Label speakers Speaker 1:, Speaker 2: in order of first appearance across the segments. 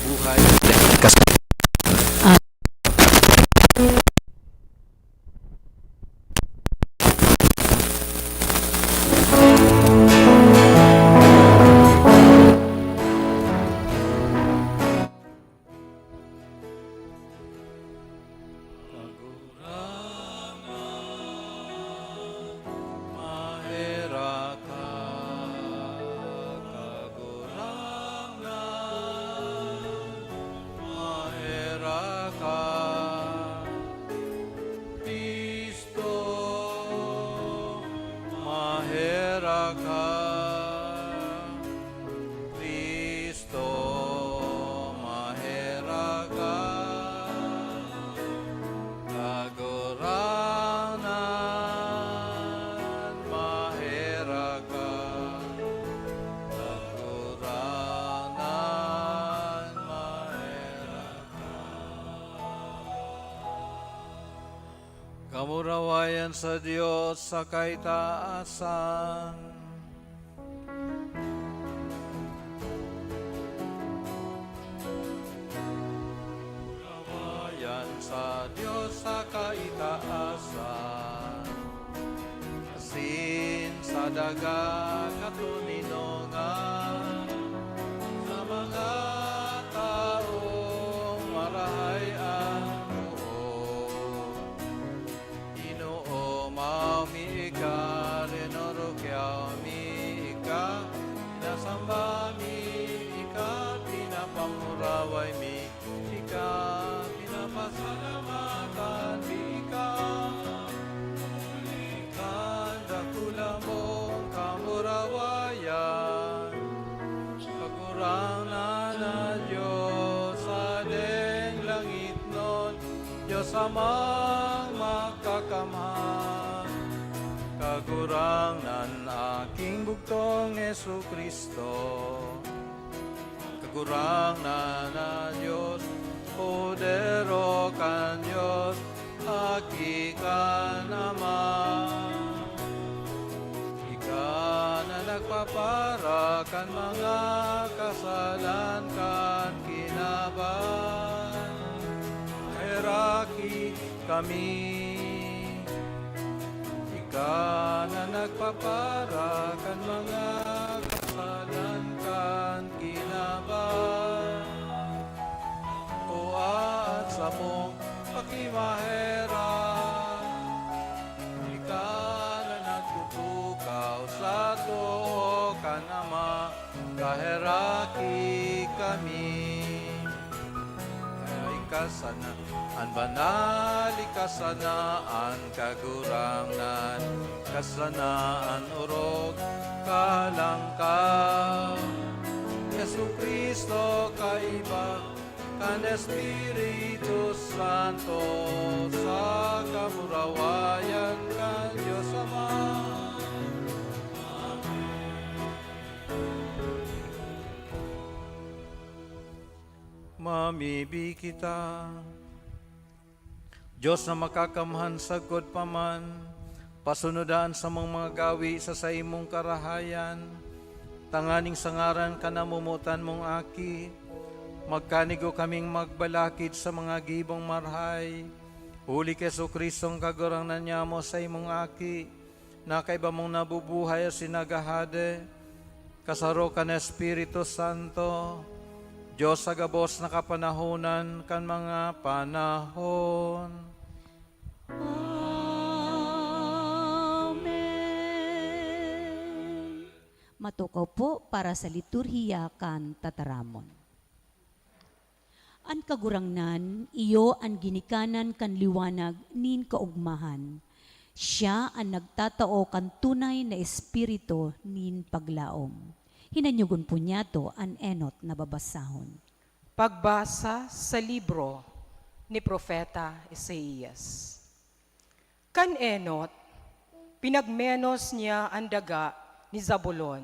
Speaker 1: nabubuhay. Kamurawayan sa Diyos sa kaitaasan. Kamurawayan sa Diyos sa kaitaasan. Asin sa dagat katuninongan sa mga taong marahay ang Samba mi ika, pinapamuraway mi ika, pinapasalamatan mi ika. Mulikan dakula mong kamurawayan, kakurangan na Diyos sa deng langit nun, Diyos amang makakamhan. Kagurangan aking bugtong Yesu Kristo, kagurangan na Diyos, podero kan Diyos, aki ka naman. Ika na nagpapara kan mga kasalan kan kinaban, heraki kami. Ika na nagpapara kan mga kasalan kan kinaban. O at sa mong pakimahera, ika na nagtutukaw sa to kan Ama, kaheraki kami. Kasana, an banal, kasanaan, kagurangan, kasanaan, urog, kalangkaw. Yesu Kristo kaibag, kan Espiritu Santo, sa kamurawayan kan Diyos Ama. Mamibi kita, Diyos na makakamhan sagod paman, pasunodaan sa mga gawi sa imong karahayan, tanganing sangaran ka na mumutan mong aki, magkanigo kaming magbalakid sa mga gibong marhay, uli kay Jesu Kristong kagurangnan niya mo sa imong aki, na kaiba mong nabubuhay sinagahade, kasaro ka na Espiritu Santo, Diyos sa gabos na kapanahonan kan mga panahon.
Speaker 2: Amen. Matukaw po para sa liturhiya kan tataramon. An kagurangnan, iyo ang ginikanan kan liwanag nin kaugmahan. Siya ang nagtatao kan tunay na espiritu nin paglaom. Hinanyugon po niya to an enot na babasahon.
Speaker 3: Pagbasa sa libro ni Propeta Isaías. Kan enot, pinagmenos niya ang daga ni Zabulon,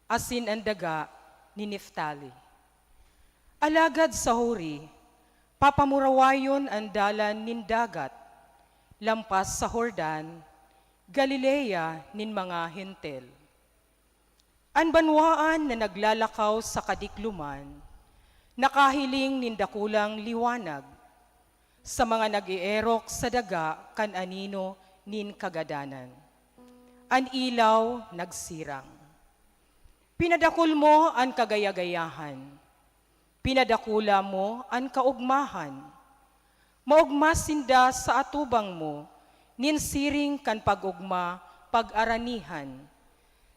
Speaker 3: asin ang daga ni Neftali. Alagad sa huri, papamurawayon ang dalan nin dagat, lampas sa Jordan, Galilea nin mga hintel. Ang banwaan na naglalakaw sa kadikluman, nakahiling nin dakulang liwanag, sa mga nag-ierok sa daga kan anino nin kagadanan. An ilaw nagsirang. Pinadakul mo an kagayagayahan. Pinadakula mo an kaugmahan. Maugmasinda sa atubang mo, nin siring kan pag-ugma, pag-aranihan.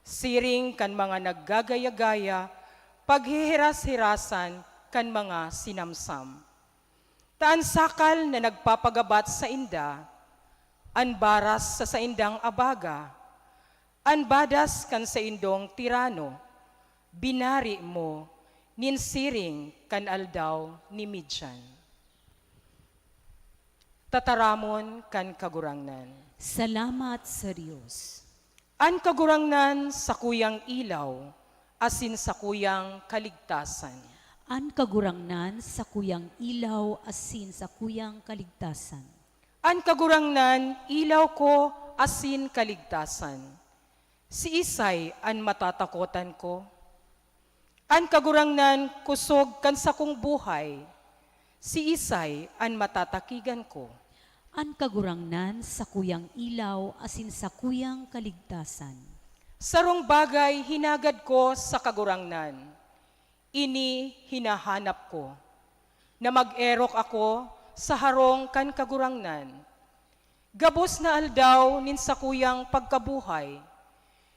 Speaker 3: Siring kan mga naggagaya-gaya, paghihiras-hirasan kan mga sinamsam. Taan sakal na nagpapagabat sa inda, an baras sa indang abaga, an badas kan sa indong tirano, binari mo, nin siring kan aldaw ni Midyan. Tataramon kan kagurangnan.
Speaker 2: Salamat sa Diyos.
Speaker 3: An kagurangnan sa kuyang ilaw, asin sa kuyang kaligtasan.
Speaker 2: An kagurangnan sa kuyang ilaw asin sa kuyang kaligtasan.
Speaker 3: An kagurangnan, ilaw ko, asin kaligtasan. Si Isay an matatakotan ko. An kagurangnan, kusog kan sa kong buhay. Si Isay an matatakigan ko.
Speaker 2: An kagurangnan sa kuyang ilaw asin sa kuyang kaligtasan.
Speaker 3: Sarong bagay hinagad ko sa kagurangnan. Ini hinahanap ko, na mag-erok ako sa harong kan kagurangnan. Gabos na aldaw nin sa kuyang pagkabuhay,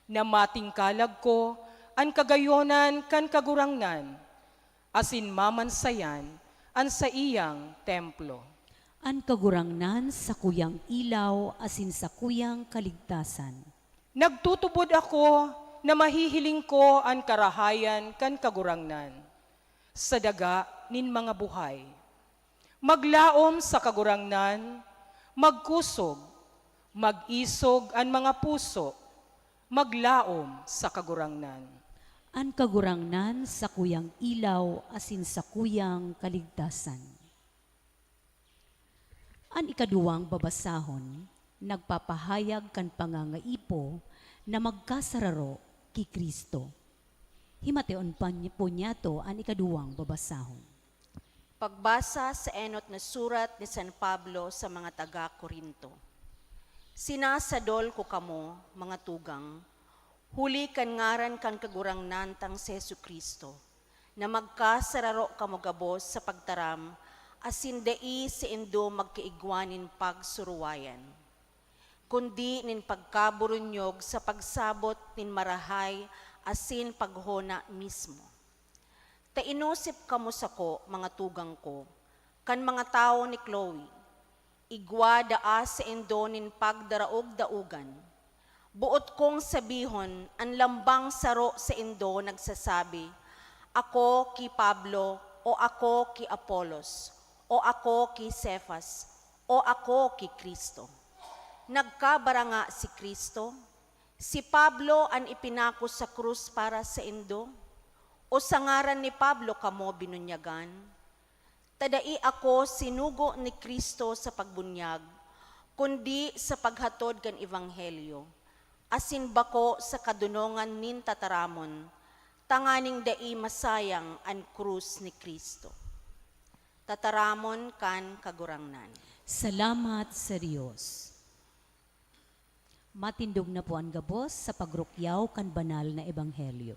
Speaker 3: na matingkalag ko an kagayonan kan kagurangnan, asin mamansayan an sa iyang templo.
Speaker 2: An kagurangnan sa kuyang ilaw asin sa kuyang kaligtasan.
Speaker 3: Nagtutubod ako na mahihiling ko ang karahayan kan kagurangnan sa daga nin mga buhay. Maglaom sa kagurangnan, magkusog, mag-isog ang mga puso, maglaom sa kagurangnan.
Speaker 2: An kagurangnan sa kuyang ilaw asin sa kuyang kaligtasan. An ikaduwang babasahon, nagpapahayag kan pangangaipo na magkasararo ki Kristo. Himateon po niya to ang ikaduwang babasahon.
Speaker 4: Pagbasa sa enot na surat ni San Pablo sa mga taga-Korinto. Sinasadol ko kamo, mga tugang, huli kan ngaran kan kagurangnan tang si Jesu Kristo, na magkasararo kamo gabos sa pagtaram, asin dai si indo magkaigwanin pagsuruwayan. Kundi nin pagkaburunyog sa pagsabot nin marahay asin paghona mismo. Tainosip kamo sako, mga tugang ko, kan mga tao ni Chloe, igwa daa sa indo nin pagdaraog daugan. Buot kong sabihon, ang lambang saro sa indo nagsasabi, ako ki Pablo, o ako ki Apolos, o ako ki Cephas, o ako ki Kristo. Nagkabara nga si Kristo, si Pablo ang ipinako sa krus para sa indo, o sa ngaran ni Pablo kamo binunyagan. Tadai ako sinugo ni Kristo sa pagbunyag, kundi sa paghatod kan ebanghelyo, asin bako sa kadunongan nin tataramon, tanganing dai masayang ang krus ni Kristo. Tataramon kan kagurangnan.
Speaker 2: Salamat sa Diyos. Matindog na po ang gabos sa pagrukyaw kan banal na ebanghelyo.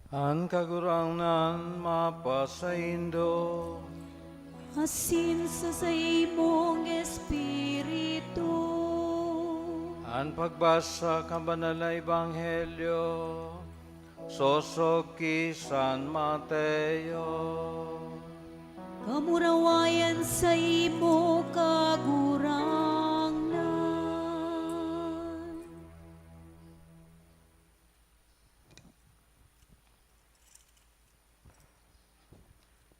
Speaker 1: An kagurangnan mapasaindo,
Speaker 2: asin sa imong espiritu.
Speaker 1: an pagbasa kan banal na ebanghelyo, sosog ki San Mateo.
Speaker 2: Kamurawayan sa imo kagurangnan.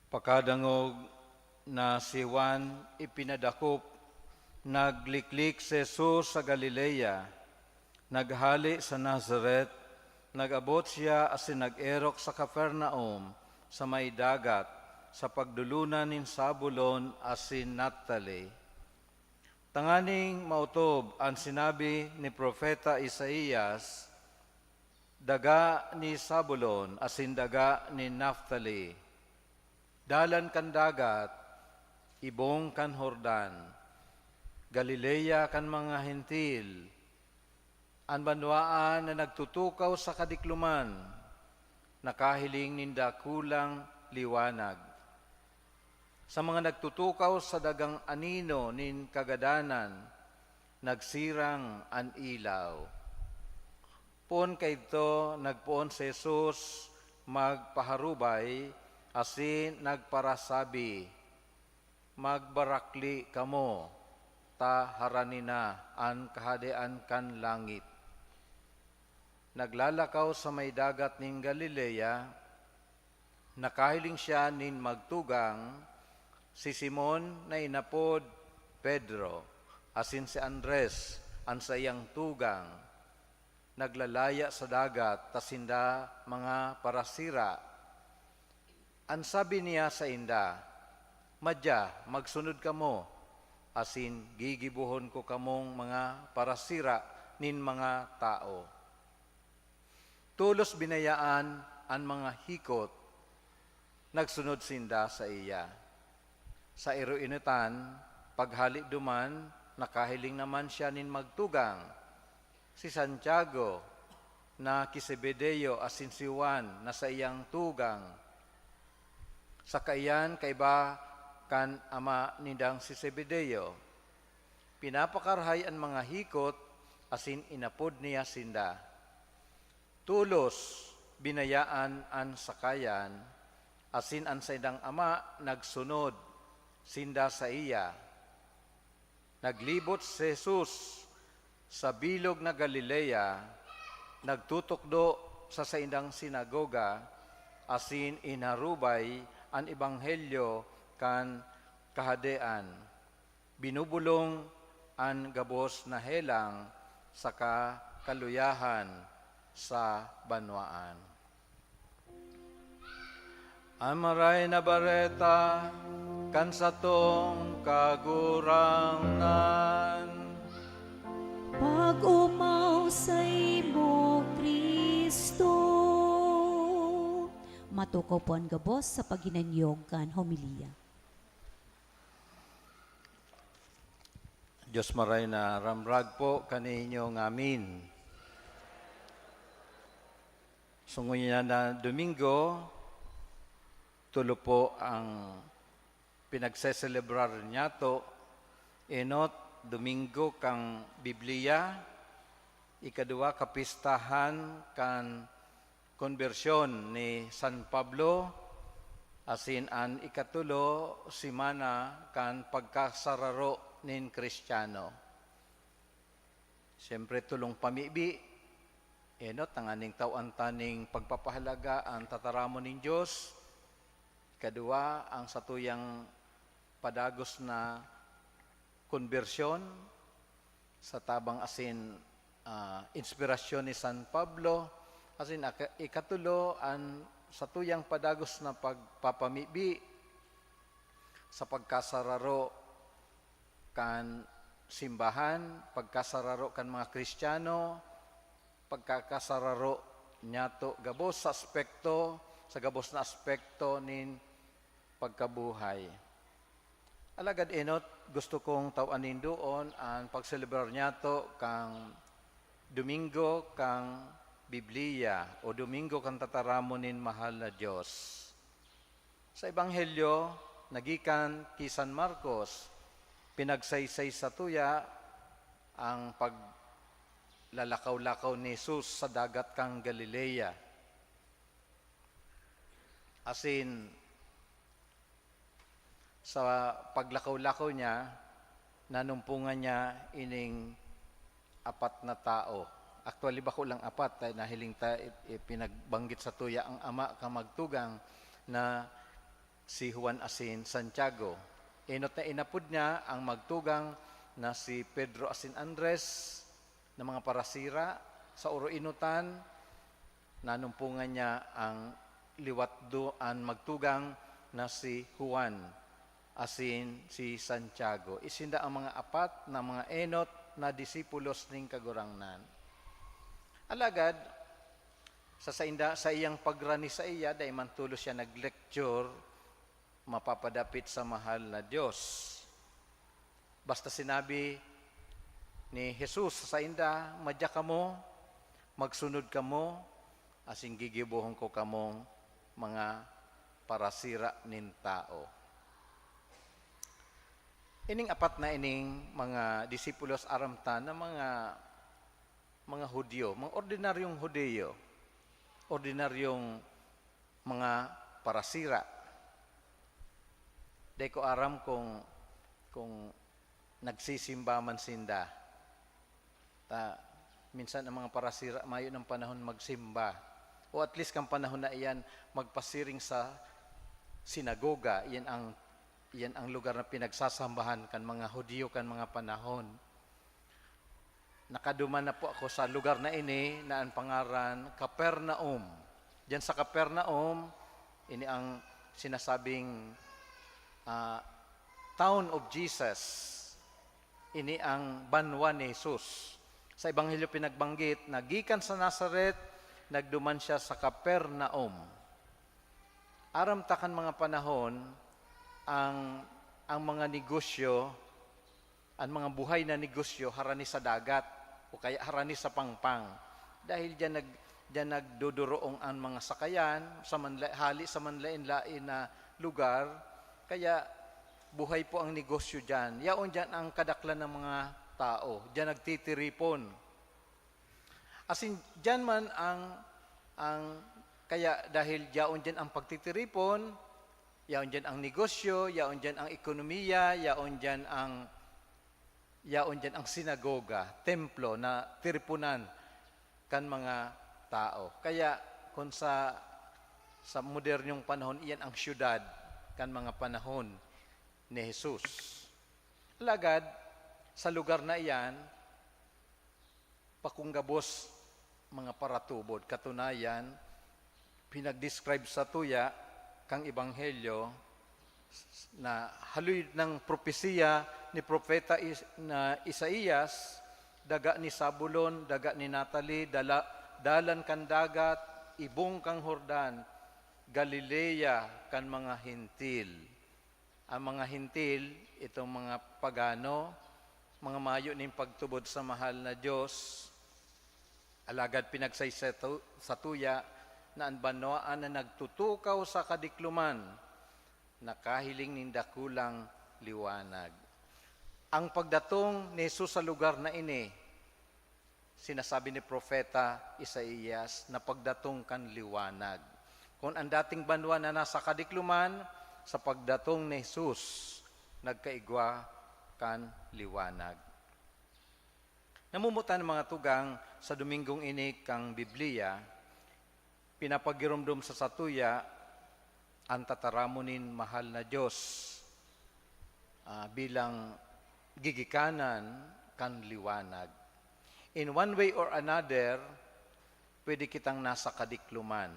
Speaker 1: Pakadangog na si Juan ipinadakop, nagliklik si Jesus sa Galilea, naghali sa Nazareth, nagabot siya asin nag-erok sa Capernaum, sa may dagat, sa pagdulunan nin Sabulon asin Naphtali. Tanganing mautob ang sinabi ni Propeta Isaías, daga ni Sabulon asin daga ni Naphtali. Dalan kan dagat, ibong kan Hordan, Galilea kan mga hentil, ang banwaan na nagtutukaw sa kadikluman, nakahiling ninda kulang liwanag. Sa mga nagtutukaw sa dagang anino nin kagadanan, nagsirang an ilaw. Poon kayto nagpoon si Jesus magpaharubay, asin nagparasabi, magbarakli kamo, ta haranina an kahadean kan langit. Naglalakaw sa may dagat ning Galilea, nakahiling siya nin magtugang, si Simon na inapod Pedro, asin si Andres, ang sayang tugang, naglalaya sa dagat, tasinda mga parasira. Ang sabi niya sa inda, madya, magsunod kamo, asin gigibuhon ko kamong mga parasira nin mga tao. Tulos binayaan ang mga hikot, nagsunod sinda sa iya. Sa iruinutan, paghali duman, nakahiling naman siya nin magtugang. Si Santiago na kisebedeo asin si Juan na sa iyang tugang. Sa kaiyan kaiba kan ama nindang si Zebedeo. Pinapakarhay ang mga hikot asin inapod niya sinda. Tulos binayaan an sakayan asin an sa indang ama nagsunod sinda sa iya. Naglibot si Jesus sa bilog na Galilea, nagtutukdo sa indang sinagoga asin inarubay ang ebanghelyo kan kahadean. Binubulong ang gabos na helang saka kaluyahan sa banwaan. Ang maray na bareta kan satong kagurangnan.
Speaker 2: Pag-umaw sa imo, Kristo. Matukaw po ang gabos sa paghinanyog kan homilia.
Speaker 1: Diyos maray na ramrag po kaninyo ngamin. Sungunya na Domingo, tulo po ang pinagseselebrar niya to. Enot, Domingo kang Biblia, ikadua kapistahan kan konbersyon ni San Pablo, asin an ikatulo simana kan pagkasararo nin Kristiyano. Siyempre tulong pamibi, enot ang aning tawan taning pagpapahalaga ang tataramon nin Diyos. Kadua ang satuyang padagos na konbersyon sa tabang asin inspirasyon ni San Pablo. Asin ikatulo ang satuyang padagos na pagpapamibi sa pagkasararo kan simbahan, pagkasararo kan mga Kristiyano, pagkakasararo nyato gabos sa aspekto, sa gabos na aspekto nin pagkabuhay. Alagad enot, gusto kong tawanin doon ang pagselebrar nyato kang Domingo kang Biblia o Domingo kan tataramonin mahal na Diyos. Sa Ebanghelyo, nagikan kay San Marcos, pinagsaysay sa tuya ang paglalakaw-lakaw ni Jesus sa dagat kang Galilea. Asin, sa paglakaw-lakaw niya, nanumpungan niya ining 4 na tao. Actually, bako lang 4, dahil nahiling ta pinagbanggit sa tuya ang ama kamagtugang na si Juan asin Santiago. Inot na inapod niya ang magtugang na si Pedro asin Andres na mga parasira sa uro inutan. Nanumpungan niya ang liwatdoan magtugang na si Juan asin si Santiago. Isinda ang mga 4 na mga enot na disipulos ning kagurangnan. Alagad, sa iyang pagrani sa iya, dahil man tulos siya nag-lecture, mapapadapit sa mahal na Diyos. Basta sinabi ni Jesus sa inda, madya kamo, magsunod kamo, asing gigibuhon ko kamong mga parasira nin tao. Ining 4 na ining mga disipulos aramta na mga Hudyo, mga ordinaryong Hudyo, ordinaryong mga parasira. Di ko aram kung nagsisimba man sinda. Minsan ang mga parasira mayo ng panahon magsimba. O at least kang panahon na iyan magpasiring sa sinagoga. Iyan ang lugar na pinagsasambahan kan mga Hudyo kan mga panahon. Nakaduman na po ako sa lugar na ini na ang pangaran Capernaum. Diyan sa Capernaum, ini ang sinasabing town of Jesus. Ini ang banwa ni Jesus. Sa Ebanghelyo pinagbanggit, nagikan sa Nazaret, nagduman siya sa Capernaum. Aram takan mga panahon, ang mga negosyo, ang mga buhay na negosyo harani sa dagat o kaya harani sa pangpang. Dahil diyan nagduduroong ang mga sakayan hali sa manlain-lain na lugar, kaya buhay po ang negosyo diyan. Yaon diyan ang kadaklan ng mga tao. Diyan nagtitiripon. Asin diyan man kaya dahil yaon diyan ang pagtitiripon, yaon diyan ang negosyo, yaon diyan ang ekonomiya, yaon diyan ang sinagoga, templo na tiripunan kan mga tao. Kaya kung sa modernong panahon, iyan ang syudad kan mga panahon ni Jesus. Alagad, sa lugar na iyan, pakunggabos mga paratubod. Katunayan, pinag-describe sa tuya kang Ebanghelyo na haloy ng propesiya ni Propeta Isaías, daga ni Sabulon, daga ni Natali, dalan kan dagat, ibong kang Hordan, Galilea kan mga hintil. Ang mga hintil, itong mga pagano, mga mayo ning pagtubod sa mahal na Diyos, alagad pinagsay sa tuya na ang banwaan na nagtutukaw sa kadikluman, nakahiling ning dakulang liwanag. Ang pagdatong ni Jesus sa lugar na ini, sinasabi ni Propeta Isaías na pagdatong kan liwanag. Kung ang dating banwa na nasa kadikluman, sa pagdatong ni Jesus, nagkaigwa kan liwanag. Namumutan ng mga tugang sa Domingong ini kang Biblia, pinapagirumdum sa satuya ang tataramunin mahal na Diyos bilang gigikanan kan liwanag. In one way or another, pwede kitang nasa kadikluman.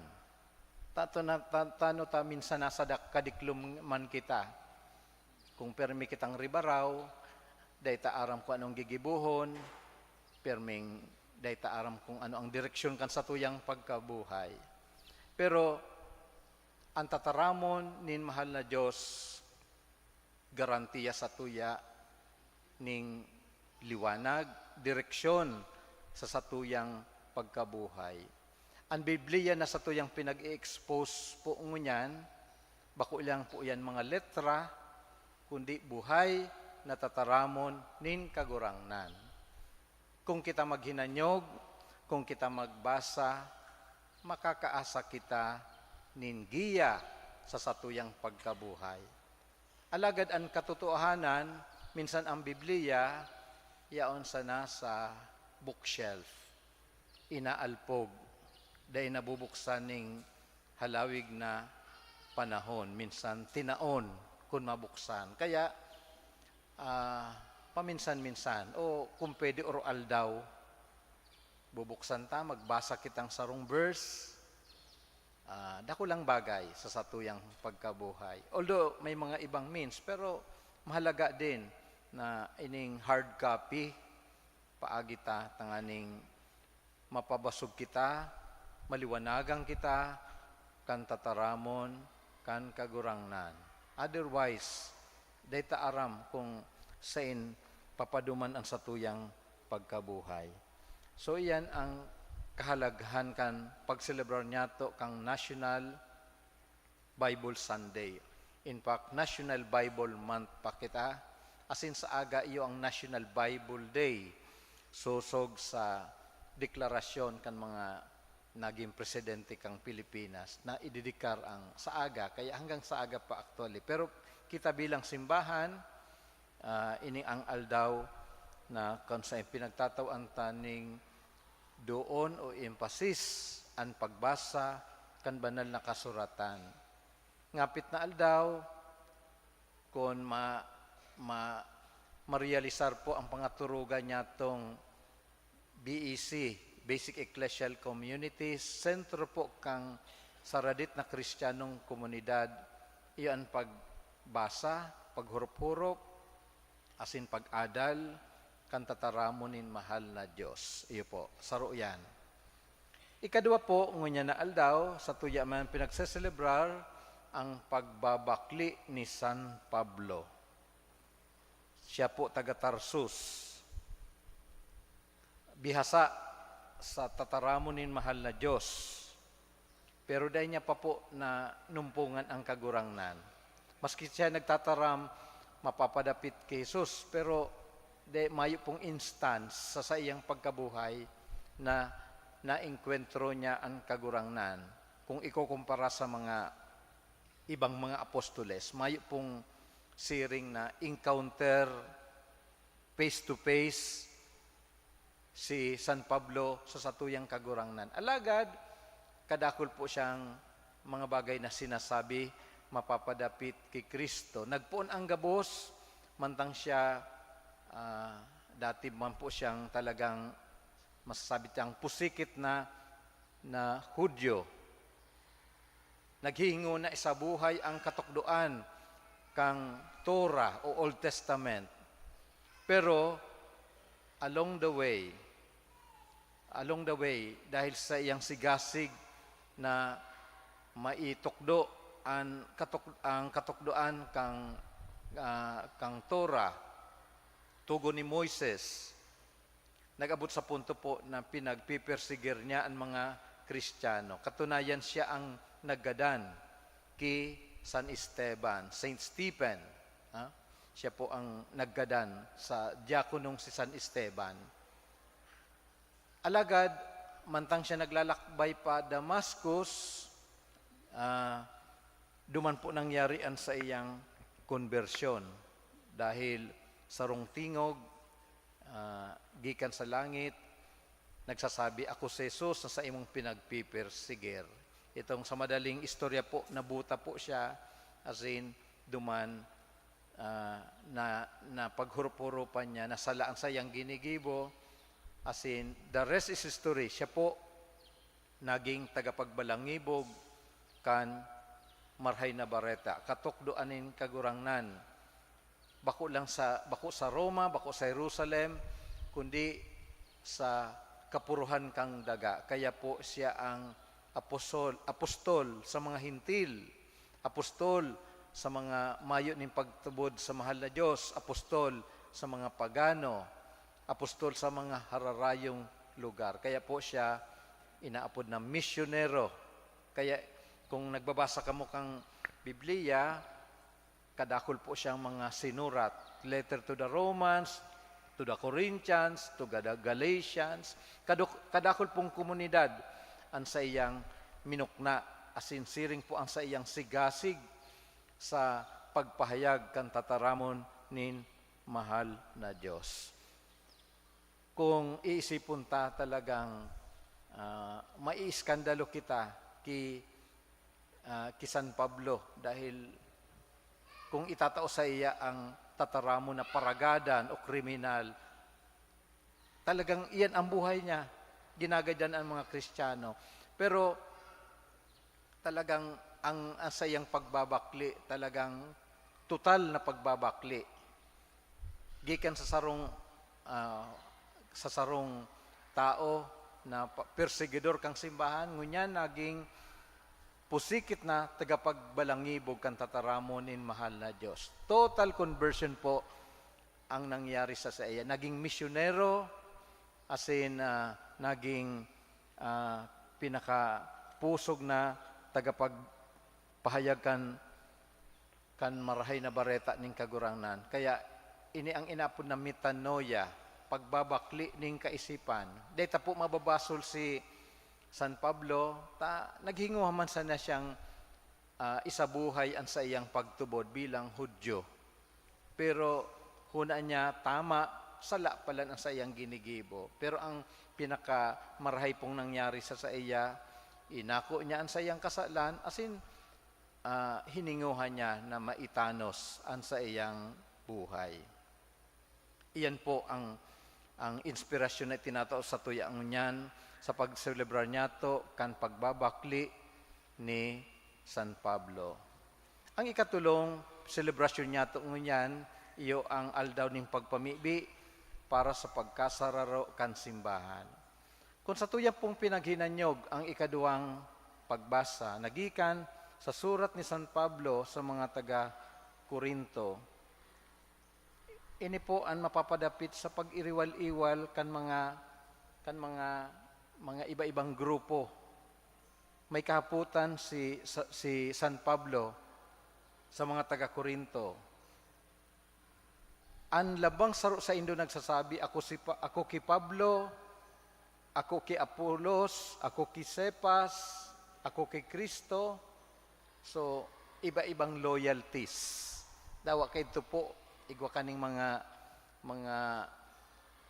Speaker 1: Tano ta minsan nasa kadikluman kita. Kung permi kitang ribaraw, dahi ta aram kung anong gigibuhon, perming dahi ta aram kung ano ang direksyon kan sa tuyang pagkabuhay. Pero ang tataramon nin mahal na Diyos, garantiya sa tuya ning liwanag, direksyon sa satuyang pagkabuhay. Ang Biblia na sa tuyang pinag-i-expose po ngunyan, bako ilang po yan mga letra, kundi buhay na tataramon nin kagurangnan. Kung kita maghinanyog, kung kita magbasa, makakaasa kita nin giya sa satuyang pagkabuhay. Alagad ang katotohanan, minsan ang Biblia, yaon sa nasa bookshelf, inaalpog, dahil nabubuksan ning halawig na panahon, minsan tinaon kung mabuksan. Kaya, paminsan-minsan, o kung pwede oral daw, bubuksan ta, magbasa kitang sarong verse, dako lang bagay sa satuyang pagkabuhay. Although may mga ibang means, pero mahalaga din na ining hard copy, paagita, tanganing mapabasog kita, maliwanagang kita, kan tataramon, kan kagurangnan. Otherwise, data aram kung sain papaduman ang satuyang pagkabuhay. So iyan ang kahalaghan kan pagselebrar niyato kang National Bible Sunday. In fact, National Bible Month pa kita. Asin sa aga iyo ang National Bible Day. Susog sa deklarasyon kan mga naging presidente kang Pilipinas na ididikar ang sa aga, kaya hanggang sa aga pa actually. Pero kita bilang simbahan, ini ang aldaw na kung saan pinagtatawaan taning doon o emphasis ang pagbasa kan banal na kasuratan. Ngapit na aldaw, kung marealisar po ang pangaturugan niya tong BEC, Basic Ecclesial Communities, sentro po kang saradit na Kristiyanong komunidad, iyan pagbasa, paghurup-hurup, asin pag-adal, kan tataramonin mahal na Diyos. Iyo po, saro yan. Ikadua po, ngunya na aldaw, sa tuya man pinagseselebrar ang pagbabakli ni San Pablo. Siya po taga Tarsus. Bihasa sa tataramonin mahal na Diyos. Pero dahil niya pa po na numpungan ang kagurangnan. Maski siya nagtataram, mapapadapit kay Jesus, pero mayo pong instance sa iyang pagkabuhay na naengkwentro niya ang kagurangnan. Kung ikukumpara sa mga ibang mga apostoles, mayo pong siring na encounter face-to-face si San Pablo sa satuyang kagurangnan. Alagad, kadakol po siyang mga bagay na sinasabi, mapapadapit kay Kristo. Nagpuon ang gabos, mantang siya, dati man po siyang talagang masasabi siyang pusikit na Hudyo. Naghihingo na isa buhay ang katukduan kang Torah o Old Testament. Pero along the way, dahil sa iyang sigasig na maitukdo ang katukdoan kang Torah, tugon ni Moises, nag-abot sa punto po na pinagpipersigir niya ang mga Kristiyano. Katunayan siya ang naggadan kay San Esteban, Saint Stephen. Siya po ang naggadan sa diakonong si San Esteban. Alagad, mantang siya naglalakbay pa Damascus, duman po nangyarian sa iyang konbersyon dahil sarong tingog, gikan sa langit, nagsasabi, ako si Jesus na sa imong pinagpipirsigir. Itong sa madaling istorya po, nabuta po siya, as in, duman, na paghurup-hurupan niya, nasalaan sa iyang ginigibo, as in, the rest is history. Siya po, naging tagapagbalangibog, kan Marhay na Bareta, katukdoanin kagurangnan, bako sa Roma, bako sa Jerusalem, kundi sa kapuruhan kang daga. Kaya po siya ang apostol sa mga hintil, apostol sa mga mayo ning pagtubod sa mahal na Diyos, apostol sa mga pagano, apostol sa mga hararayong lugar. Kaya po siya inaapod na misyonero. Kaya kung nagbabasa ka mo kang Biblia, kadakol po siyang mga sinurat. Letter to the Romans, to the Corinthians, to the Galatians. Kadakol pong komunidad ang sa iyang minukna. Asinsiring po ang sa iyang sigasig sa pagpahayag kan tataramon nin mahal na Diyos. Kung iisipon ta talagang maiiskandalo kita ki San Pablo dahil kung itatao sa iya ang tataramo na paragadan o kriminal, talagang iyan ang buhay niya. Ginagadyan ang mga Kristiyano. Pero talagang ang sa iyang pagbabakli, talagang total na pagbabakli. Gikan sa sarong tao na perseguidor kang simbahan, ngunyan naging pusikit na tagapagbalangibog kang tataramonin mahal na Diyos. Total conversion po ang nangyari sa iya. Naging misyonero, as in naging pinakapusog na tagapagpahayag kan marahay na bareta ning kagurangnan. Kaya ini ang inapod na metanoia, pagbabakli ning kaisipan. Data po mababasol si San Pablo, naghinguha man sana siyang isabuhay ang sa iyang pagtubod bilang Hudyo. Pero huna niya, tama, sala pala ang sa iyang ginigibo. Pero ang pinakamarahay pong nangyari sa iya, inako niya ang sa iyang kasalan, asin hininguhan niya na maitanos ang sa iyang buhay. Iyan po ang inspirasyon na tinatao sa tuyang niyan, sa pag-celebrar niya to kan pagbabakli ni San Pablo. Ang ikatulong selebrasyon niya to ngunyan, iyo ang aldaw ning pagpamibi para sa pagkasararo kan simbahan. Kung sa tuyang pong pinaghinanyog ang ikaduwang pagbasa, nagikan sa surat ni San Pablo sa mga taga Corinto, ini po ang mapapadapit sa pag-iriwal-iwal kan mga iba-ibang grupo. May kahaputan si San Pablo sa mga taga-Korinto. Ang labang saro sa Indo nagsasabi, ako ki Pablo, ako ki Apolos, ako ki Cephas, ako ki Kristo. So, iba-ibang loyalties. Dawa kay ito po, igwa kaning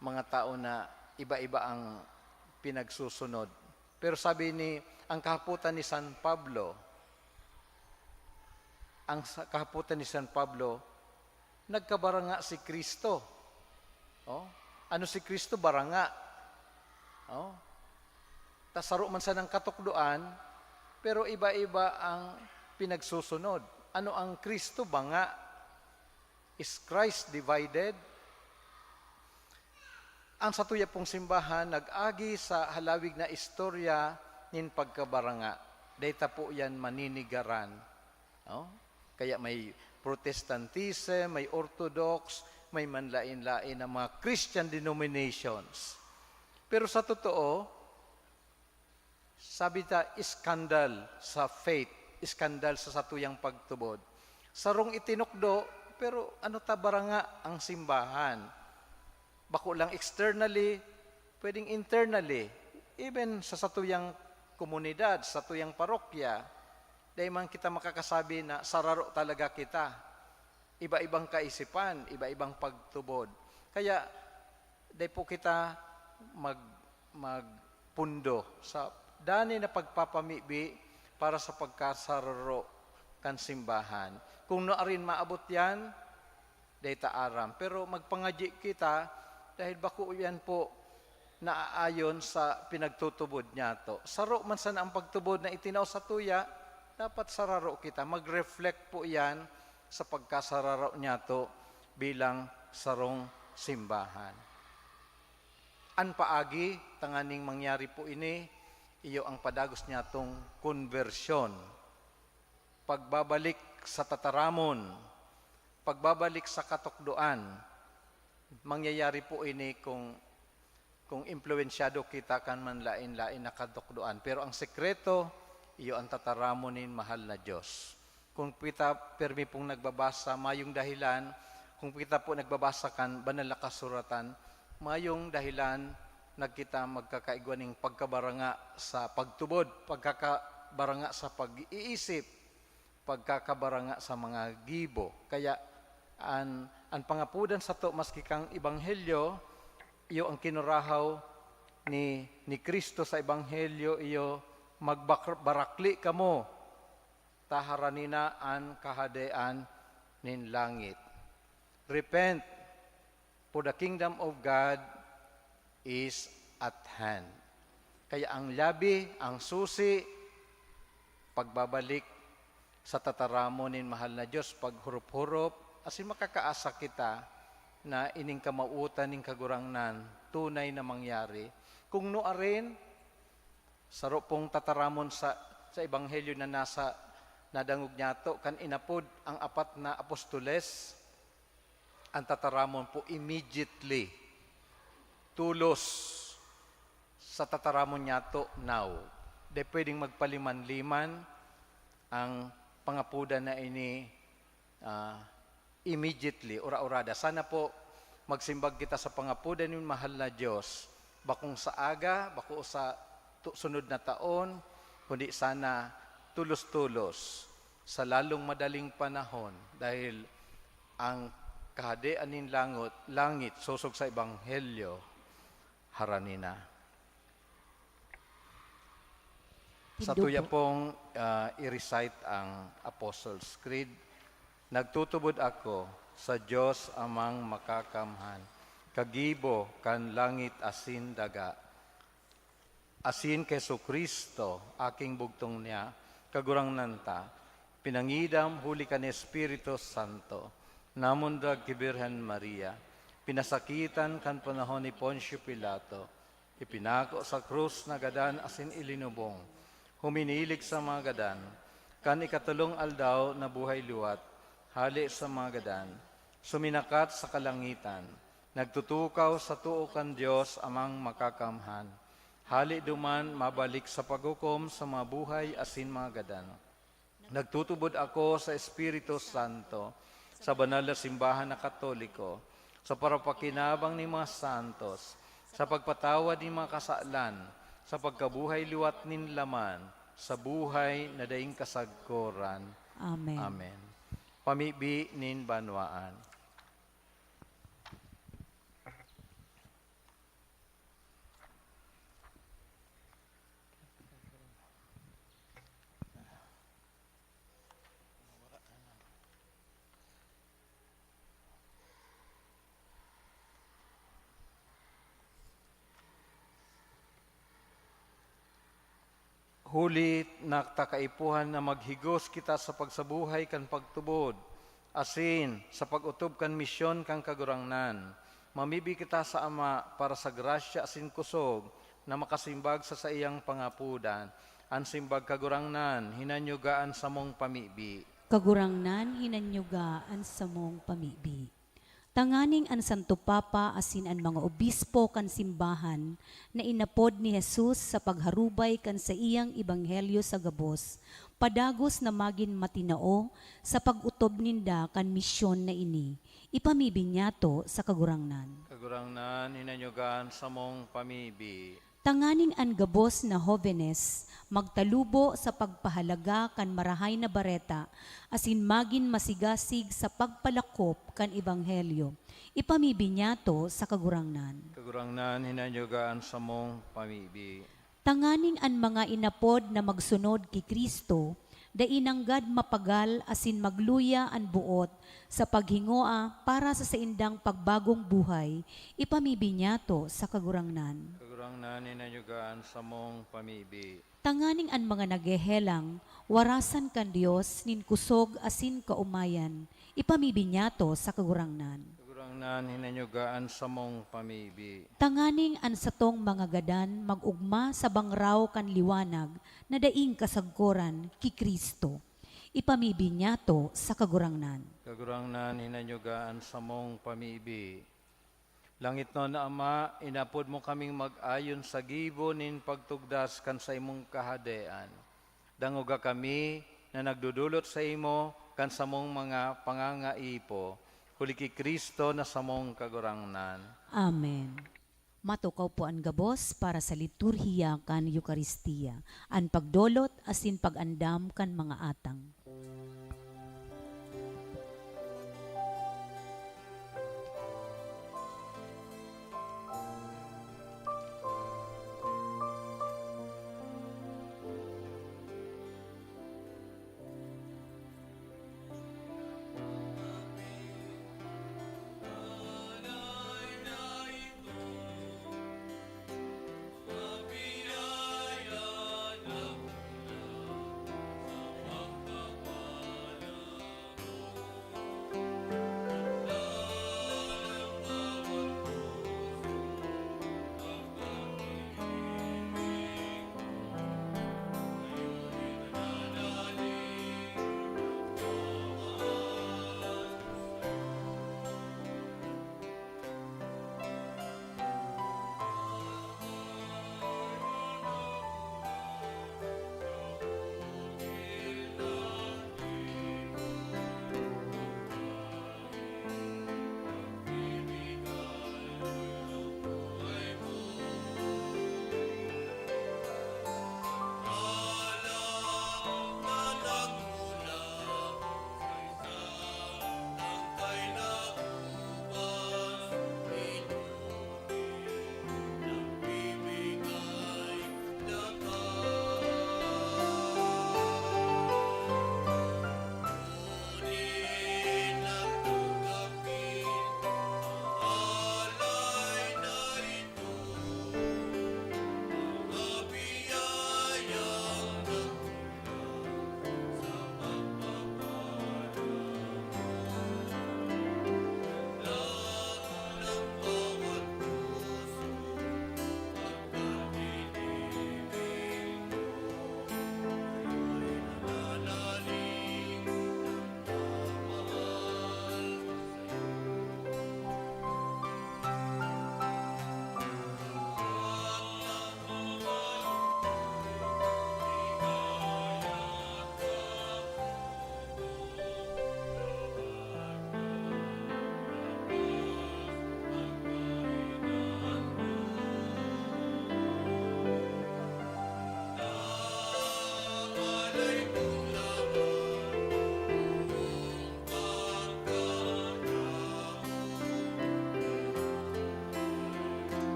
Speaker 1: mga tao na iba-iba ang pinagsusunod. Pero sabi ang kahaputan ni San Pablo, nagkabaranga si Kristo. Oh, ano si Kristo? Baranga. Oh, tasaro man sa ng katukduan, pero iba-iba ang pinagsusunod. Ano ang Kristo? Banga. Is Christ divided? Ang satuya pong simbahan nag-agi sa halawig na istorya nin pagkabaranga. Data po yan maninigaran. Oh? Kaya may Protestantism, may Orthodox, may manlain-lain na mga Christian denominations. Pero sa totoo, sabi ta, iskandal sa faith, iskandal sa satuyang pagtubod. Sarong itinukdo, pero ano ta baranga ang simbahan? Bako lang externally, pwedeng internally. Even sa satuyang komunidad, sa satuyang parokya, dahil man kita makakasabi na sararo talaga kita. Iba-ibang kaisipan, iba-ibang pagtubod. Kaya, dahil po kita magpundo sa dani na pagpapamibi para sa pagkasararo kan simbahan. Kung naarin maabot yan, dahil taaram. Pero magpangadyi kita, dahil bako yan po naaayon sa pinagtutubod niya to. Saro man sana ang pagtubod na itinaw sa tuya, dapat sararo kita. Mag-reflect po yan sa pagkasararo niya to bilang sarong simbahan. An paagi, tanganing mangyari po ini, iyo ang padagos niya tong konversyon. Pagbabalik sa tataramon, pagbabalik sa katukduan, mangyayari po ini kung kung impluensyado kita kan man lain-lain na kadukduan. Pero ang sekreto, iyo ang tataramonin mahal na Diyos. Kung kita permi pong nagbabasa, mayong dahilan, kung kita po nagbabasa kan banal na kasuratan, mayong dahilan nagkita magkakaigwaning pagkabaranga sa pagtubod, pagkakabaranga sa pag-iisip, pagkakabaranga sa mga gibo. Kaya ang pangapudan sa to maski kang ebanghelyo, iyo ang kinurahaw ni Kristo sa ebanghelyo, iyo magbarakli kamo taharanina an kahadean nin langit. Repent, for the kingdom of God is at hand. Kaya ang labi, ang susi, pagbabalik sa tataramonin mahal na Diyos, paghurup-hurup, asin makakaasa kita na ining kamautan ning kagurangnan, tunay na mangyari. Kung noarin, saro pong tataramon sa ebanghelyo na nasa nadangog nyato, kan inapod ang apat na apostoles, ang tataramon po immediately, tulos sa tataramon nyato now. De pwedeng magpaliman-liman ang pangapudan na ini immediately, ora-orada. Sana po magsimbag kita sa pangapudan ng mahal na Diyos, bakong sa aga, bako sa sunod na taon, kundi sana tulos-tulos sa lalong madaling panahon, dahil ang kahadean nin langit, susog sa ebanghelyo, haranina. Sa tuya pong i-recite ang Apostles' Creed, nagtutubod ako sa Diyos amang makakamhan, kagibo kan langit asin daga, asin keso Kristo, aking bugtong niya, kagurangnan ta, pinangidam huli kan Espiritu Santo, namundag ki Birhen Maria, pinasakitan kan panahon ni Poncio Pilato, ipinako sa krus na gadan asin ilinubong, huminilig sa mga gadan, kan ikatulong aldaw na buhay luwat, hali sa mga gadan, suminakat sa kalangitan, nagtutukaw sa tuo kan Diyos amang makakamhan, hali duman mabalik sa paghukom sa mga buhay asin mga gadan. Nagtutubod ako sa Espiritu Santo, sa banal na simbahan na Katoliko, sa parapakinabang ni mga santos, sa pagpatawad ni mga kasalan, sa pagkabuhay liwat nin laman, sa buhay na daing kasagkoran.
Speaker 2: Amen.
Speaker 1: Amen. Pamibi nin banwaan. Huli naktakaipuhan na maghigos kita sa pagsabuhay kan pagtubod, asin sa pagutob kan misyon kan kagurangnan. Mamibi kita sa Ama para sa grasya asin kusog na makasimbag sa iyang pangapudan. Ang simbag kagurangnan, hinanyugaan sa mong pamibi.
Speaker 2: Kagurangnan hinanyugaan sa mong pamibi. Tanganing an Santo Papa asin an mga obispo kan simbahan na inapod ni Jesus sa pagharubay kan sa iyang ebanghelyo sa gabos, padagos na magin matinao sa pagutob ninda kan misyon na ini. Ipamibinyato sa kagurangnan.
Speaker 1: Kagurangnan, hinanyugaan sa mong pamibi.
Speaker 2: Tanganing an gabos na hovenes, magtalubo sa pagpahalaga kan marahay na bareta, asin magin masigasig sa pagpalakop kan ebanghelyo. Ipamibinyato sa kagurangnan.
Speaker 1: Kagurangnan, hinanyugaan sa mong pamibi.
Speaker 2: Tanganing an mga inapod na magsunod ki Kristo, da inanggad mapagal asin magluya an buot sa paghingoa para sa saindang pagbagong buhay, ipamibinyato sa kagurangnan.
Speaker 1: Kagurangnan, hinanyugaan sa mong pamibi.
Speaker 2: Tanganing an mga nagehelang, warasan kan Dios nin kusog asin kaumayan, ipamibinyato sa kagurangnan.
Speaker 1: Kagurangnan, hinanyugaan sa mong pamibi.
Speaker 2: Tanganing an satong mga gadan magugma sa bangraw kan liwanag na daing kasagkoran ki Kristo. Ipamibinyato sa kagurangnan.
Speaker 1: Kagurangnan, hinanyugaan sa mong pamibi. Langit no na Ama, inapod mo kaming mag-ayon sa gibo nin pagtugdas kan sa imong kahadean. Danguga kami na nagdudulot sa imo kan sa mong mga pangangaipo. Huli ki Kristo na sa mong kagurangnan.
Speaker 2: Amen. Matukaw po ang gabos para sa liturhiya kan Eukaristiya, an pagdolot asin pagandam kan mga atang.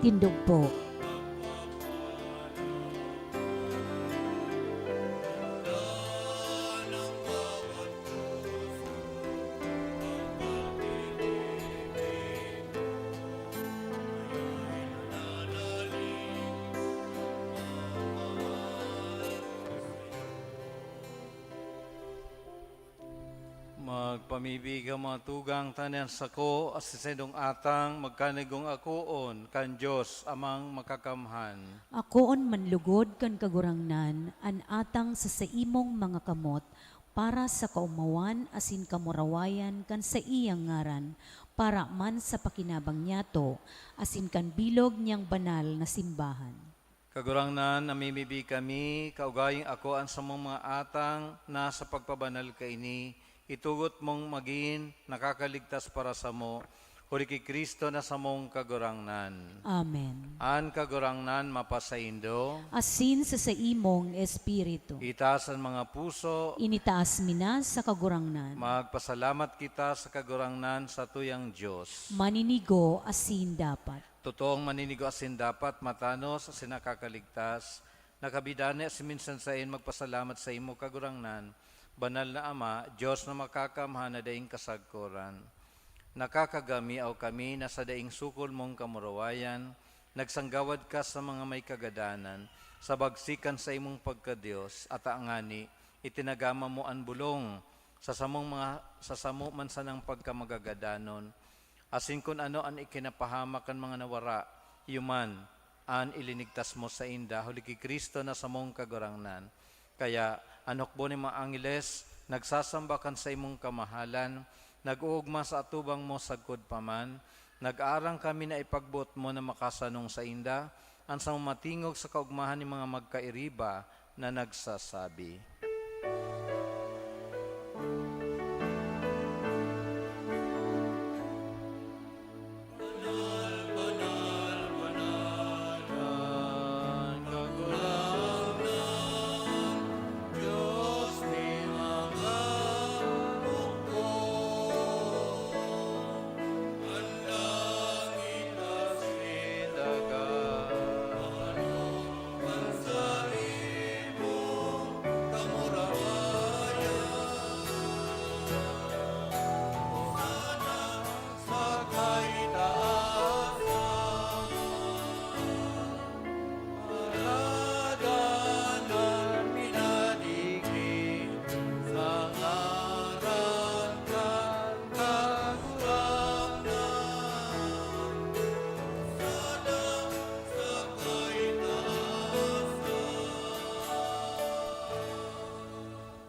Speaker 2: Tindog po.
Speaker 1: Magpamibiga mga tugang tanan sako asisedong atang magkanigong akuon kan Dios amang makakamhan.
Speaker 2: Akoon manlugod kan kagurangnan, an atang sa imong mga kamot, para sa kaumawan asin kamurawayan kan sa iyang ngaran, para man sa pakinabang niyato, asin kan bilog niyang banal na simbahan.
Speaker 1: Kagurangnan namimibi kami, kaugaying ako ang sa mga atang na sa pagpabanal kaini, itugot mong maging nakakaligtas para sa mo, huli ki Kristo na sa mong kagurangnan.
Speaker 2: Amen.
Speaker 1: An kagurangnan mapasaindo,
Speaker 2: Asin sa imong espiritu,
Speaker 1: itaas ang mga puso,
Speaker 2: initaas minas sa kagurangnan,
Speaker 1: magpasalamat kita sa kagurangnan sa tuyang Diyos.
Speaker 2: maninigo asin dapat.
Speaker 1: Totoong maninigo asin dapat matanos asin nakakaligtas, nakabidane asin minsan sain magpasalamat sa imo kagurangnan, banal na Ama, Diyos na makakamhan na daing kasagkuran. Nakakagami aw kami na sa daing sukol mong kamurawayan, nagsanggawad ka sa mga may kagadanan, sa bagsikan sa imong pagkadiyos, at angani, itinagama mo ang bulong sa samo man sanang pagkamagagadanon, asin kun ano an ikinapahamak kan mga nawara, yuman, an ilinigtas mo sa inda, huli ki Kristo na samong kagurangnan. Kaya, anokbo ni mga angeles, nagsasambakan sa imong kamahalan, nag-uugma sa atubang mo sagkod paman, nag-arang kami na ipagbuot mo na makasanong sa inda, ang sa matingog sa kaugmahan ni mga magkairiba na nagsasabi.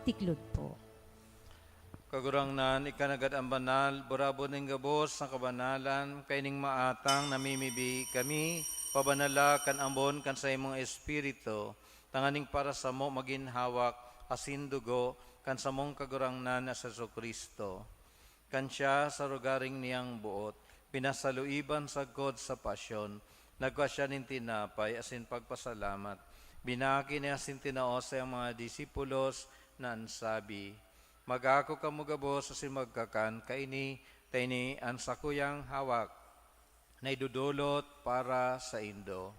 Speaker 2: Tiklod po.
Speaker 1: Kagurangnan, ikanagad ang banal, burabo ng gabos ng kabanalan, kaining maatang namimibi kami, pabanala kan ambon kan sa imong espiritu, tanganing para sa mo maginhawak, asin dugo, kan sa mong kagurangnan na sa Kristo. Kan siya sa rugaring niyang buot, pinasaluiban sa God sa pasyon, nagwa siya nin tinapay, asin pagpasalamat, binaki niya asin tinao sa mga disipulos, na ansabi, magako kamugabos asin magkakan kaini tayni ang sakuyang hawak na idudulot para sa indo.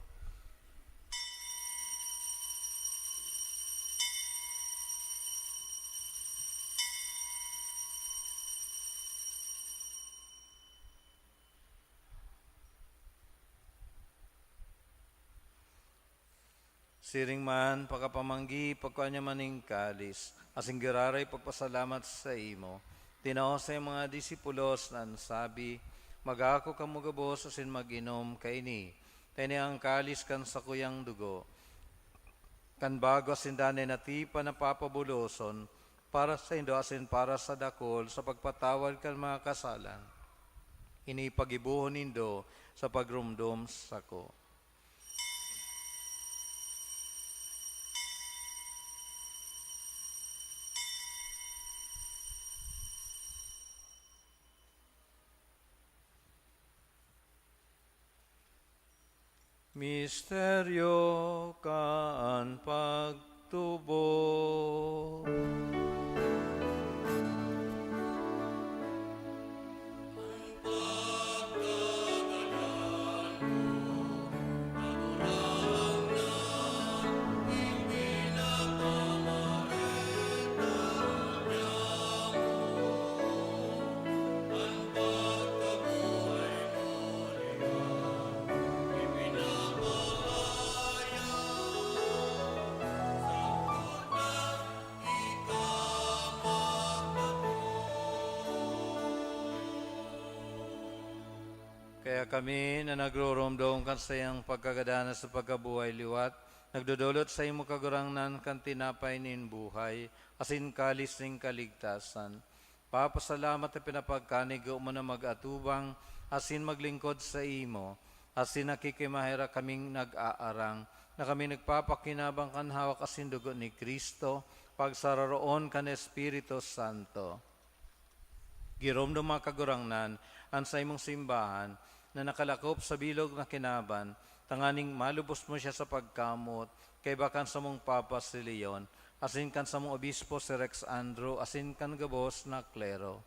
Speaker 1: Siring man, pagkapamanggi, pagkanya maning kalis, asing giraray pagpasalamat sa imo. Tinao sa mga disipulos na sabi, magako kamugabos asin maginom kaini. Tani ang kalis kan sa kuyang dugo. Kan bago asin danay nati panapapabuloson, para sa indo asin para sa dakol, sa pagpatawad kan mga kasalan. Inipagibuhon nindo sa pagrumdum sako. Misteryo kaan pagtubo. Kaya kami na nagroromdom kan sa iyang pagkagadana sa pagkabuhay liwat, nagdudulot sa imo kagurangnan kan tinapay nin buhay, asin kalis ning kaligtasan. Papasalamat at pinapagkanigo mo na mag-atubang, asin maglingkod sa imo, asin nakikimahira kaming nag-aarang, na kami nagpapakinabang kan hawak asin dugo ni Kristo, pagsararoon kan Espiritu Santo. Giromdom mga kagurangnan, ang sa imong simbahan, na nakalakop sa bilog na kinaban, tanganing malubos mo siya sa pagkamot, kay bakan sa mong Papa si Leon, asin kan sa mong Obispo si Rex Andrew, asin kan gabos na klero.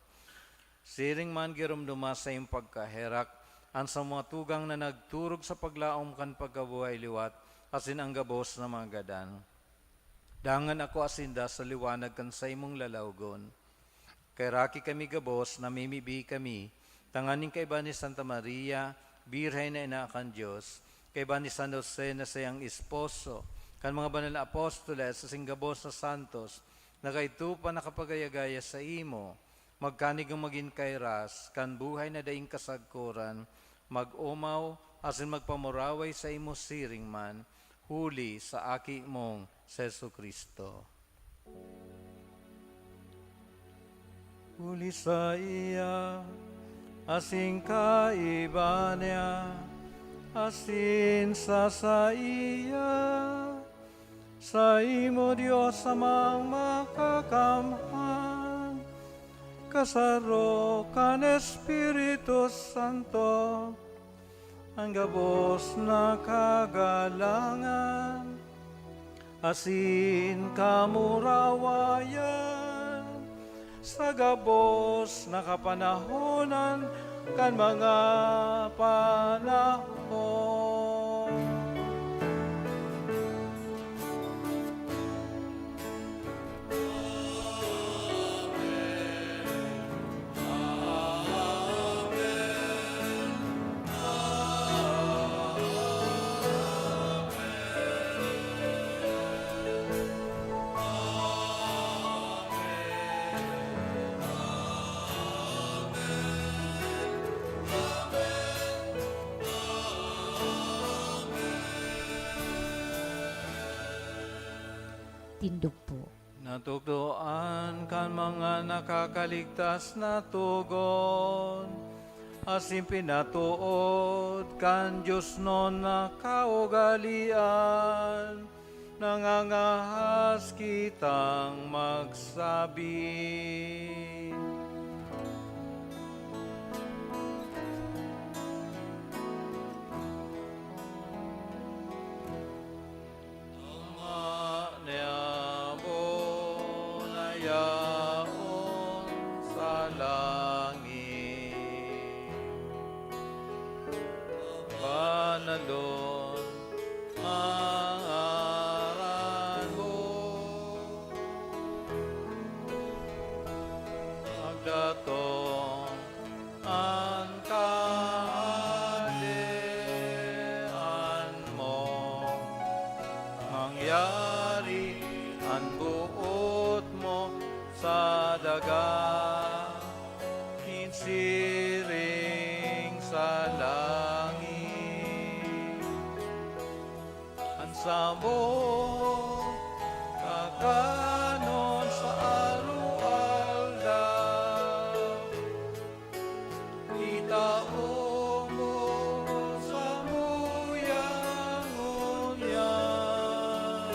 Speaker 1: Siring man giromduma sa iyong pagkaherak, ang sa mga tugang na nagturog sa paglaom kan pagkabuhay liwat, asin ang gabos na mga gadan. Dangan ako asinda sa liwanag kan sa imong lalawgon. Kay raki kami gabos, namimibi kami, tanganing kay ba ni Santa Maria, Birhen na ina kan Diyos, kay ba ni San Jose na sayang esposo, kan mga banal na apostoles sa singgabos na santos, Nakaito pa nakapagayagaya sa imo, magkanig ang maging kairas, kan buhay na daing kasagkuran, mag-umaw, asin magpamuraway sa imo siring man, huli sa aki mong Sesu Kristo. Huli sa iya, asing kaiba niya, asin sa iya, sa imo Diyos amang makakamhan, kasaro kan Espiritu Santo, ang gabos na kagalangan, asin kamurawayan, sa gabos na kapanahonan, kan mga panahon.
Speaker 2: Tindog po.
Speaker 1: Natugtuan kan mga nakakaligtas na tugon, asin pinatuod kan Diyos non na kaugalian, nangangahas kitang magsabi. Banalon ang aral mo, magdatong ang kahalian mo, mangyari ang buot mo sa daga, hinsiring sa langit. Sa mo, kakanon sa araw-aldaw, itao mo sa muyang-unyan.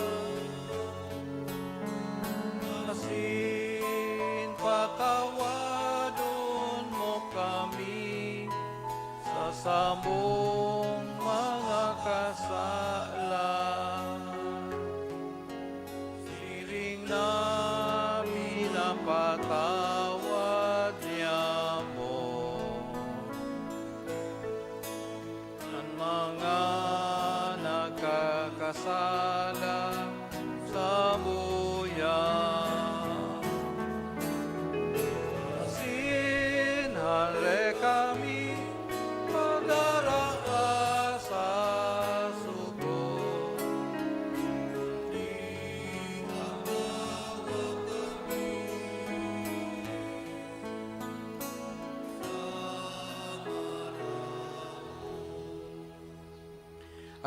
Speaker 1: Asin patawadon mo kami sa samong mga kasalanan. Patawad niya mo ang mga nakakasala sa buyan. Sinhare kami pagdaraan sa sugo.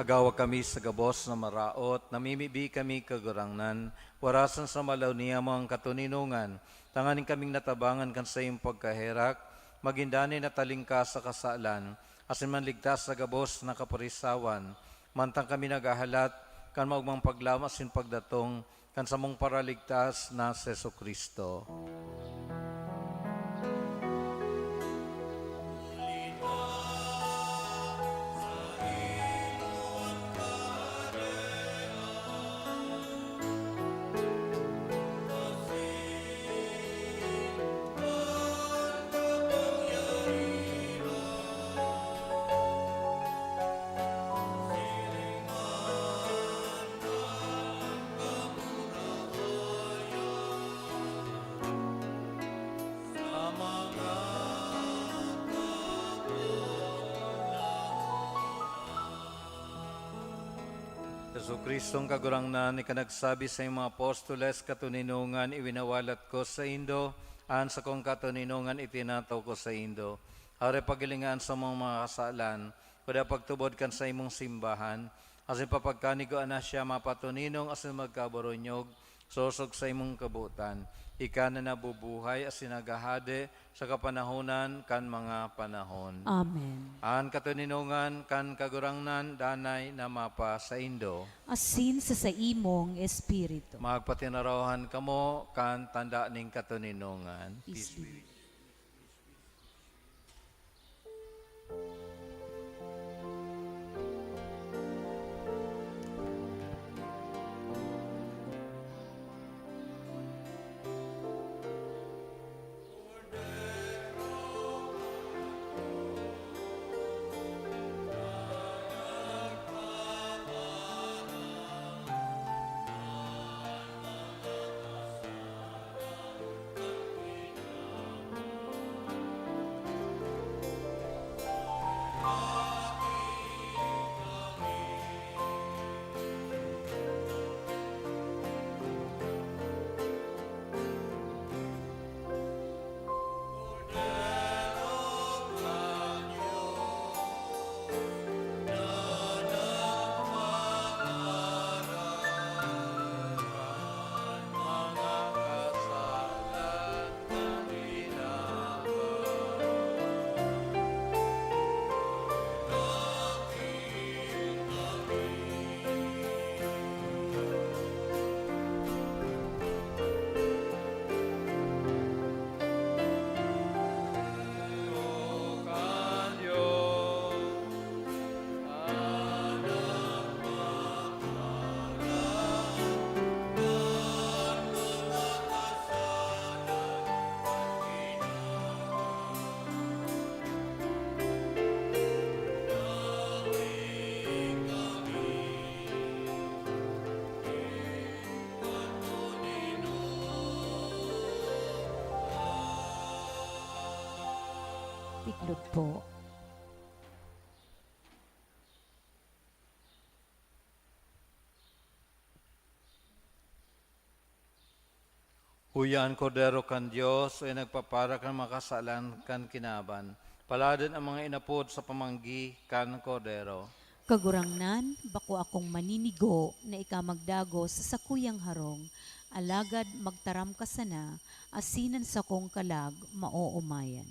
Speaker 1: Agawa kami sa gabos na maraot, namimibi kami kagurangnan, warasan sa malaw niya mga katuninungan, tanganin kaming natabangan kan sa iyong pagkaherak, magindani na talingka sa kasalan, asin manligtas sa gabos na kaparisawan, mantang kami nagahalat, kan maugmang paglamas sin pagdatong, kan samong paraligtas na Sesu Kristo. Sa Kristong kagurangnan, ikanagsabi sa iyong mga apostoles, katuninungan iwinawalat ko sa Indo, an sa kong katuninungan itinataw ko sa Indo. Hari pagilingan sa mga kasalan, kuda pagtubod kan sa imong simbahan, asin papagkanigo na siya mapatuninong asin magkabaronyog, sosog sa imong kabutan. Ika na nabubuhay asin nagahade sa kapanahonan kan mga panahon.
Speaker 2: Amen.
Speaker 1: An katuninungan kan kagurangnan danay na mapa sa Indo.
Speaker 2: Asin sa imong espiritu.
Speaker 1: Magpatinarawan kamo kan tanda ning katuninungan.
Speaker 2: Peace be with you. Tiklod po.
Speaker 1: Huyan kordero kan Diyos, ay nagpapara kan makasalan kan kinaban. Paladan ang mga inapod sa pamanggi kan kordero.
Speaker 2: Kagurangnan, bako akong maninigo na ikamagdago sa sakuyang harong, alagad magtaram ka sana, asinan sa kong kalag, maoomayan.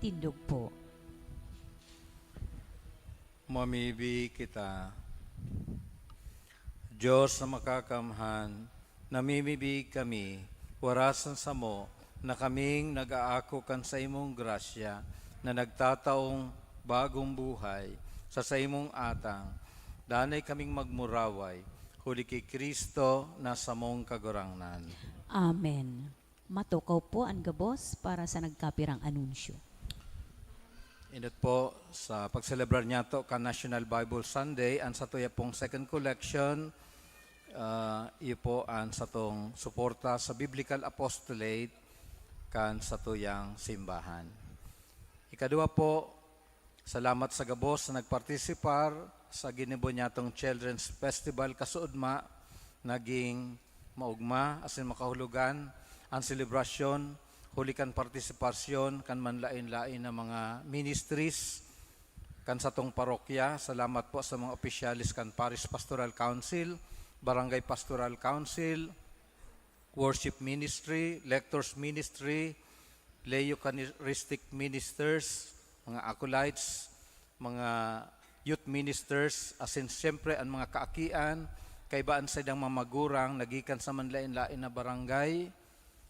Speaker 2: Tindog po.
Speaker 1: Mamibi kita. Diyos na makakamhan, namimibig kami, warasan sa mo, na kaming nag-aako kan sa imong grasya, na nagtataong bagong buhay, sa imong atang, danay kaming magmuraway, huli kay Kristo na sa mong kagurangnan.
Speaker 2: Amen. Matukaw po ang gabos para sa nagkapirang anunsyo.
Speaker 1: Inot po sa pagselebrar niya to ka National Bible Sunday, ang sa tuya pong second collection, iyo po ang sa tong suporta sa Biblical Apostolate kan sa tuyang simbahan. Ikadua po, salamat sa gabos na nagpartisipar sa ginibo niya tong Children's Festival kasuudma, naging maugma, asin makahulugan ang selebrasyon, huli kan partisipasyon, kan manlain-lain na mga ministries, kan sa tong parokya. Salamat po sa mga opisyalis kan Parish Pastoral Council, Barangay Pastoral Council, Worship Ministry, Lectors Ministry, Lay Eucharistic Ministers, mga acolytes, mga youth ministers, asin siyempre ang mga kaakian, kaibaan sa idang mamagurang, nagikan sa manlain-lain na barangay,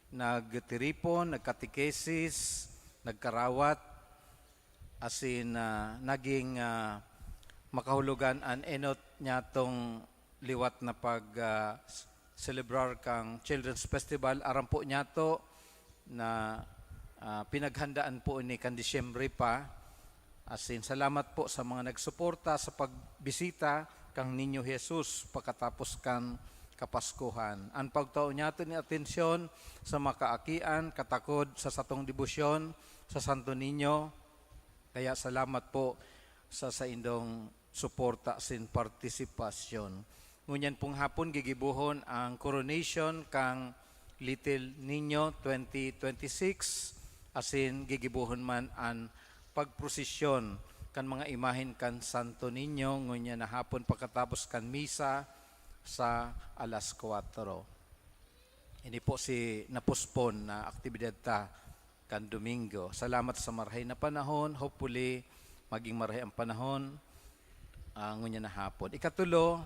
Speaker 1: nagtiripon, nagkatikesis, nagkarawat, asin naging makahulugan an enot niya tong liwat na celebrar kang Children's Festival. Aram po niya to na pinaghandaan po ni kan Disyembre pa. Asin salamat po sa mga nagsuporta sa pagbisita kang Ninyo Jesus pagkatapos kan Kapaskuhan. Ang pagtao niya to ni atensyon sa makaakian, katakod sa satong debosyon sa Santo Niño. Kaya salamat po sa indong suporta sin partisipasyon. Ngunyan pong hapon gigibuhon ang coronation kang Little Niño 2026, asin gigibuhon man ang pagprosesyon kan mga imahin kan Santo Niño, ngunyan na hapon pagkatapos kan misa sa alas 4. Ini po si napospon na aktibidad ta kan Domingo. Salamat sa marhay na panahon. Hopefully, maging marhay ang panahon ngunyan na hapon. Ikatulo,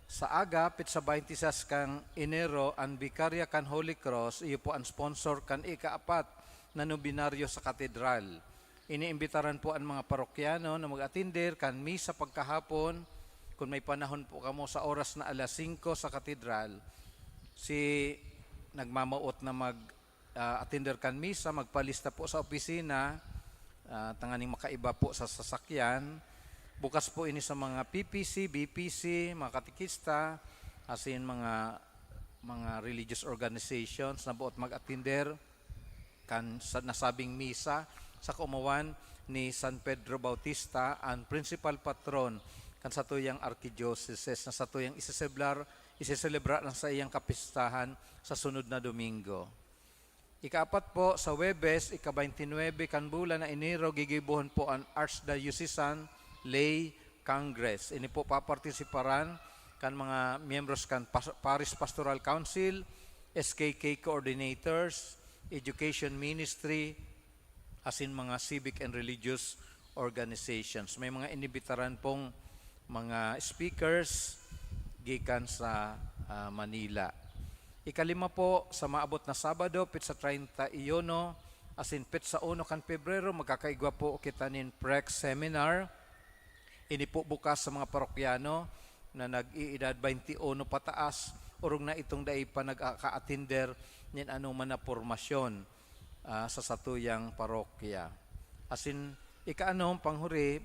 Speaker 1: sa aga, pit sa 26 kang Enero, ang Bikarya kan Holy Cross, iyo po ang sponsor kan ikaapat na nobinaryo sa katedral. Iniimbitaran po ang mga parokyano na mag-atindir kan misa pagkahapon. Kung may panahon po kamo sa oras na alas 5 sa katedral, si nagmamaot na mag-attender kan misa, magpalista po sa opisina, tanganing makaiba po sa sasakyan. Bukas po ini sa mga PPC, BPC, mga katikista, asin mga religious organizations na buot mag-attender kan sa nasabing misa sa kaumawan ni San Pedro Bautista, ang principal patron kan sa tuyang archdiocese na sa tuyang isiselebrar sa iyang kapistahan sa sunod na Domingo. Ikaapat po, sa Webes, ika-29 kan bulan na Enero, gigibuhon po ang Archdiocesan Lay Congress. Ini po papartisiparan kan mga miyembros kan Parish Pastoral Council, SKK Coordinators, Education Ministry, asin mga civic and religious organizations. May mga inibitaran pong mga speakers gikan sa Manila. Ikalima po, sa maabot na Sabado, pit sa 31, asin pit sa 1 kan Pebrero, magkakaigwa po kita nin PREX Seminar. Ini po bukas sa mga parokyano na nag-iedad 21 pataas, urong na itong dai pa nag-ka-attender nin anuman na formasyon sa satuyang parokya. Asin ika-anom, panghuri,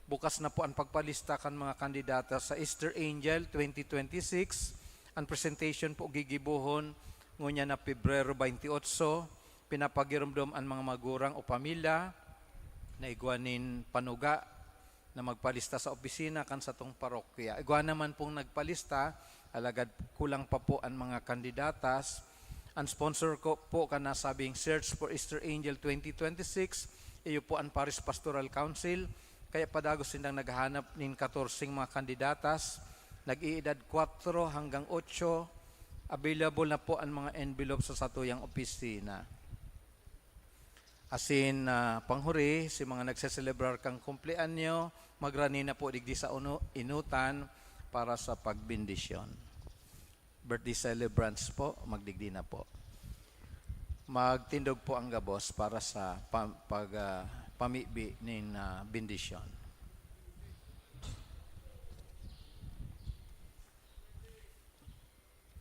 Speaker 1: bukas na po ang pagpalista kan mga kandidata sa Easter Angel 2026. Ang presentation po gigibuhon ngunya na Pebrero 28. Pinapagirumdum ang mga magurang o pamilya na igwanin panuga na magpalista sa opisina kan sa tong parokya. Igwan naman pong nagpalista, alagad kulang pa po ang mga kandidatas. Ang sponsor ko po kan nasabing Search for Easter Angel 2026, iyo po ang Parish Pastoral Council. Kaya padagos sindang naghahanap nin 14 mga kandidatas, nag-iedad 4 hanggang 8, available na po ang mga envelope sa satuyang opisina. Asin panghuri, si mga nagseselebrar kang kumpleanyo, magrani na po digdi sa inutan para sa pagbindisyon. Birthday celebrants po, magdigdi na po. Magtindog po ang gabos para sa pamibi nin bindisyon.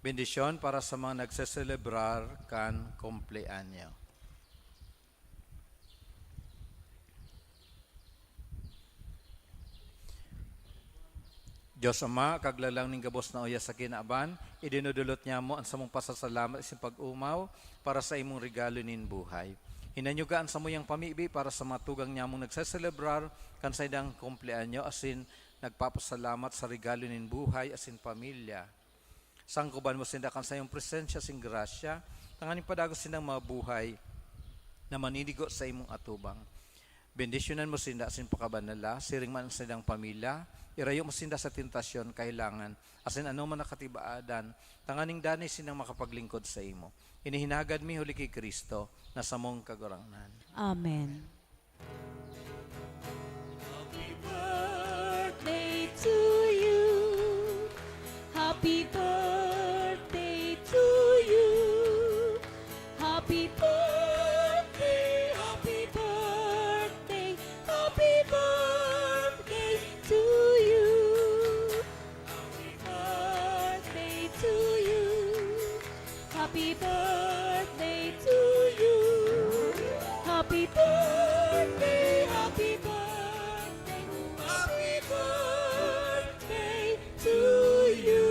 Speaker 1: Bendisyon para sa mga nagseselebrar kan kumpleanyo. Diyos Ama, kaglalang ning gabos na uya sa kinaaban, idinudulot niya mo ang samong pasasalamat sa pag-umaw para sa imong regalo nin buhay. Hinanyugaan sa muyang pamibi para sa matugang niya mong nagseselebrar kan sa idang kumpleanyo asin nagpapasalamat sa regalo nin buhay asin pamilya. Sangkuban mo sinda kan sa iyong presensya sing grasya, tanganing padagos sindang mabuhay na maninigo sa imong atubang. Bendisyonan mo sinda asin pakabanala, siring man sa idang pamilya, irayo mo sinda sa tentasyon kailangan, asin ano man nakatibaadan, tanganing danay sinang makapaglingkod sa imo. Inihinagad mi huli kay Kristo na samong kagurangnan.
Speaker 2: Amen. Happy birthday to you. Happy birthday to you. Happy birthday, happy birthday, happy birthday to you. Happy birthday to you. Happy birthday to you. Happy birthday, happy birthday, happy birthday to you.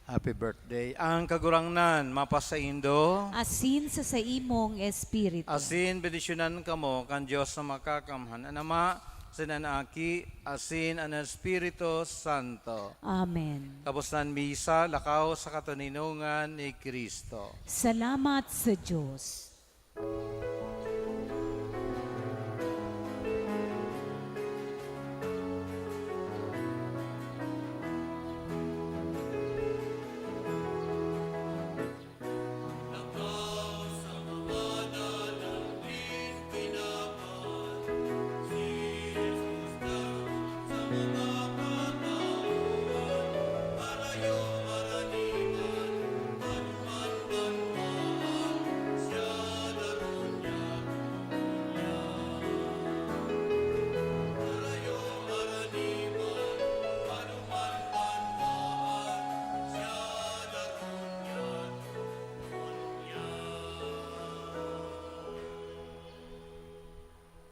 Speaker 1: Happy birthday. Ang kagurangnan, mapasaindo,
Speaker 2: Asin sa imong espiritu.
Speaker 1: asin bendisyonan kamo kan Diyos na makakamhan. Anama, sinanaki, asin ang Espiritu Santo.
Speaker 2: Amen.
Speaker 1: Tapos nan misa, lakaw sa katuninungan ni Kristo.
Speaker 2: Salamat sa Diyos.
Speaker 1: Amen.